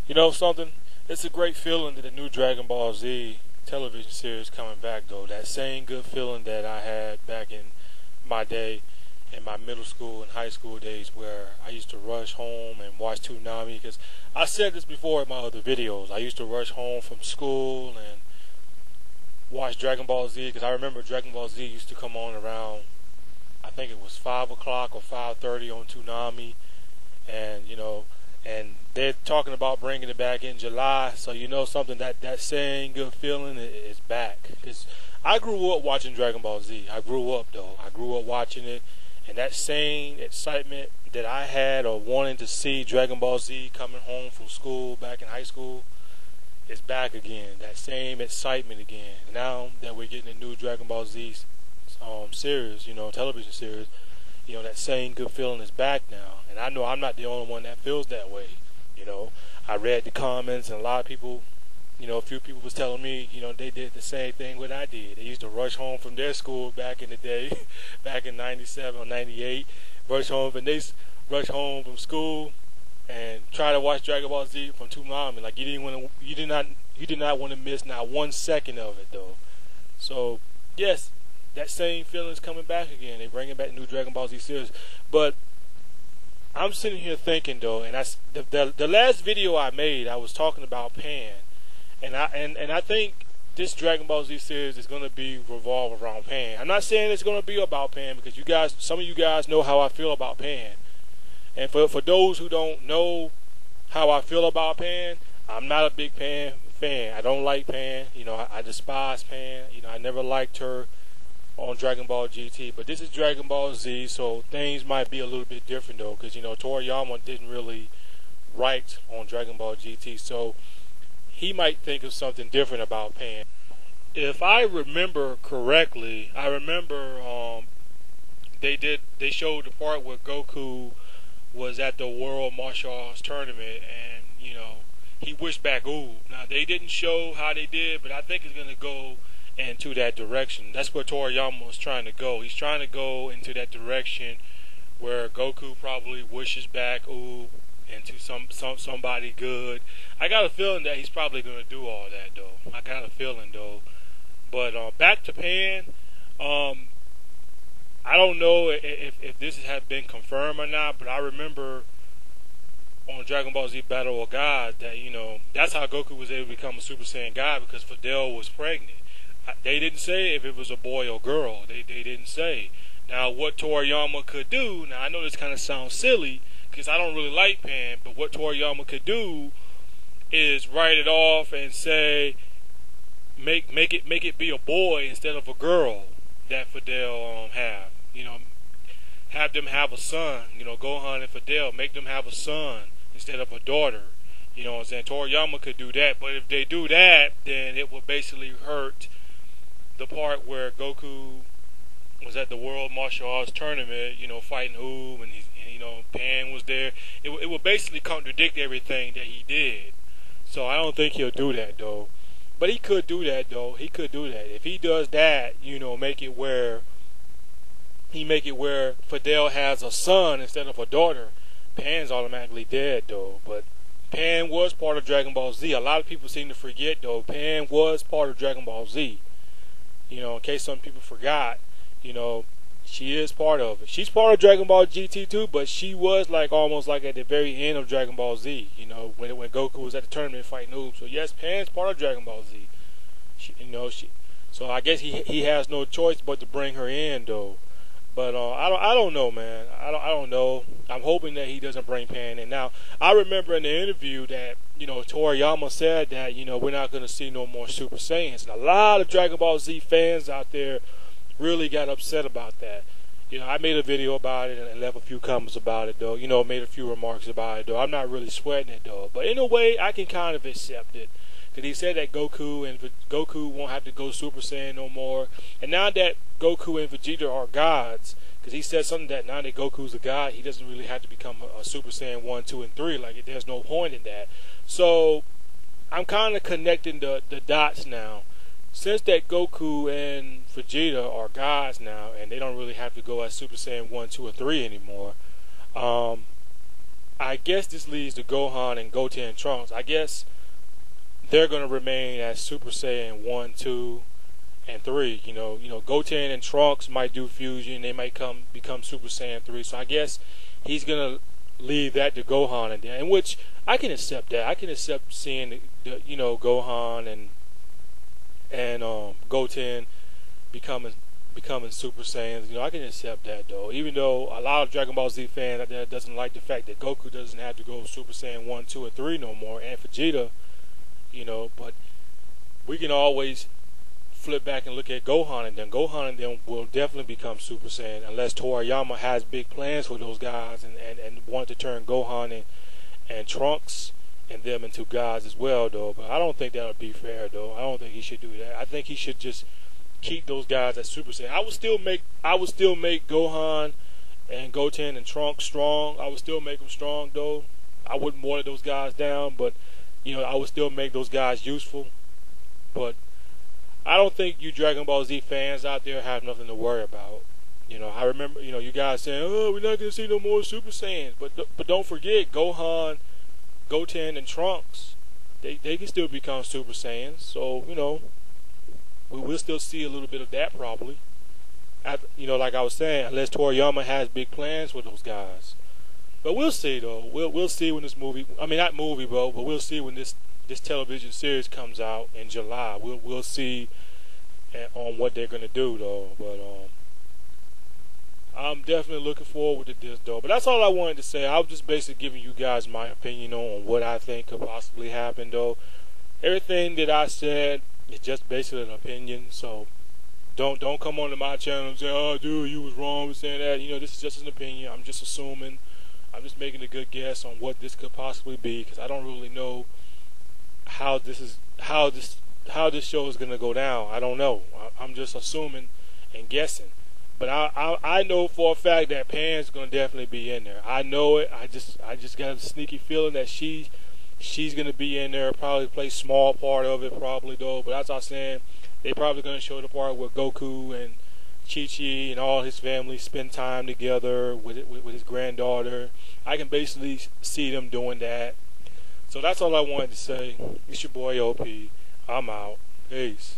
You know something? It's a great feeling that the new Dragon Ball Z television series coming back though. That same good feeling that I had back in my day, in my middle school and high school days, where I used to rush home and watch Toonami. Because I said this before in my other videos. I used to rush home from school and watch Dragon Ball Z, because I remember Dragon Ball Z used to come on around, I think it was 5 o'clock or 5:30 on Toonami, and and they're talking about bringing it back in July. So you know something, that same good feeling is back. Cause I grew up watching Dragon Ball Z. I grew up though. I grew up watching it, and that same excitement that I had of wanting to see Dragon Ball Z coming home from school back in high school is back again. That same excitement again. Now that we're getting a new Dragon Ball Z series, television series, that same good feeling is back now. And I know I'm not the only one that feels that way. I read the comments, and a lot of people, a few people was telling me, they did the same thing what I did. They used to rush home from their school back in the day, back in 97 or 98, rush home from school and try to watch Dragon Ball Z from Toonami. Like you did not want to miss not 1 second of it though. So yes, that same feeling is coming back again. They're bringing back the new Dragon Ball Z series. But I'm sitting here thinking though, and the last video I made, I was talking about Pan, and I think this Dragon Ball Z series is going to be revolve around Pan. I'm not saying it's going to be about Pan, because some of you guys know how I feel about Pan. And for those who don't know how I feel about Pan, I'm not a big Pan fan. I don't like Pan. I despise Pan. I never liked her on Dragon Ball GT. But this is Dragon Ball Z, so things might be a little bit different though, because Toriyama didn't really write on Dragon Ball GT, so he might think of something different about Pan. If I remember correctly, they showed the part where Goku was at the World Martial Arts Tournament, and he wished back ooh. Now they didn't show how they did, but I think it's gonna go into that direction. That's where Toriyama was trying to go. He's trying to go into that direction where Goku probably wishes back ooh into somebody good. I got a feeling that he's probably gonna do all that though. I got a feeling though. But back to Pan. I don't know if this has been confirmed or not, but I remember on Dragon Ball Z Battle of God that, that's how Goku was able to become a Super Saiyan God, because Fidel was pregnant. They didn't say if it was a boy or girl. They didn't say. Now, what Toriyama could do, now I know this kind of sounds silly, because I don't really like Pan, but what Toriyama could do is write it off and say, make it be a boy instead of a girl that Fidel have. Have them have a son. Gohan and Fidel, make them have a son instead of a daughter. What I'm saying? Toriyama could do that, but if they do that, then it will basically hurt the part where Goku was at the World Martial Arts Tournament, fighting Oob, and Pan was there. It will basically contradict everything that he did. So I don't think he'll do that though. But he could do that though. He could do that. If he does that, make it where Fidel has a son instead of a daughter, Pan's automatically dead though. But Pan was part of Dragon Ball Z. A lot of people seem to forget though, Pan was part of Dragon Ball Z. In case some people forgot, she is part of it. She's part of Dragon Ball GT too, but she was almost at the very end of Dragon Ball Z, when Goku was at the tournament fighting Oob. So yes, Pan's part of Dragon Ball Z. So I guess he has no choice but to bring her in though. But I don't know, man. I don't know. I'm hoping that he doesn't bring Pan in. Now, I remember in the interview that Toriyama said that we're not going to see no more Super Saiyans, and a lot of Dragon Ball Z fans out there really got upset about that. I made a video about it and left a few comments about it though. Made a few remarks about it though. I'm not really sweating it though. But in a way, I can kind of accept it. Because he said that Goku won't have to go Super Saiyan no more. And now that Goku and Vegeta are gods, because he said something that now that Goku's a god, he doesn't really have to become a Super Saiyan 1, 2, and 3. There's no point in that. So I'm kind of connecting the dots now. Since that Goku and Vegeta are gods now, and they don't really have to go as Super Saiyan 1, 2, or 3 anymore, I guess this leads to Gohan and Goten and Trunks. I guess they're gonna remain as Super Saiyan 1, 2, and 3. Goten and Trunks might do fusion. They might become Super Saiyan 3. So I guess he's gonna leave that to Gohan, and in which I can accept that. I can accept seeing Gohan and Goten becoming Super Saiyans. I can accept that though. Even though a lot of Dragon Ball Z fans out there doesn't like the fact that Goku doesn't have to go Super Saiyan 1, 2, and 3 no more, and Vegeta, but we can always flip back and look at Gohan, and then Gohan and them will definitely become Super Saiyan unless Toriyama has big plans for those guys and want to turn Gohan and Trunks and them into gods as well though. But I don't think that would be fair though. I don't think he should do that. I think he should just keep those guys as Super Saiyan. I would still make Gohan and Goten and Trunks strong. I would still make them strong though. I wouldn't water those guys down, but I would still make those guys useful. But I don't think you Dragon Ball Z fans out there have nothing to worry about. I remember, you guys saying, "Oh, we're not gonna see no more Super Saiyans," but don't forget Gohan, Goten, and Trunks. They can still become Super Saiyans. So we will still see a little bit of that probably. Like I was saying, unless Toriyama has big plans for those guys. But we'll see though. We'll see when this movie. I mean, not movie, bro. But we'll see when this television series comes out in July. We'll see on what they're gonna do though. But I'm definitely looking forward to this though. But that's all I wanted to say. I was just basically giving you guys my opinion on what I think could possibly happen though. Everything that I said is just basically an opinion. So don't come onto my channel and say, "Oh, dude, you was wrong with saying that." This is just an opinion. I'm just assuming. I'm just making a good guess on what this could possibly be because I don't really know how this show is gonna go down. I don't know. I'm just assuming and guessing. But I know for a fact that Pan's gonna definitely be in there. I know it. I just got a sneaky feeling that she's gonna be in there. Probably play small part of it, probably though. But as I was saying, they probably gonna show the part where Goku and Chi-Chi and all his family spend time together with his granddaughter. I can basically see them doing that. So that's all I wanted to say. It's your boy OP. I'm out. Peace.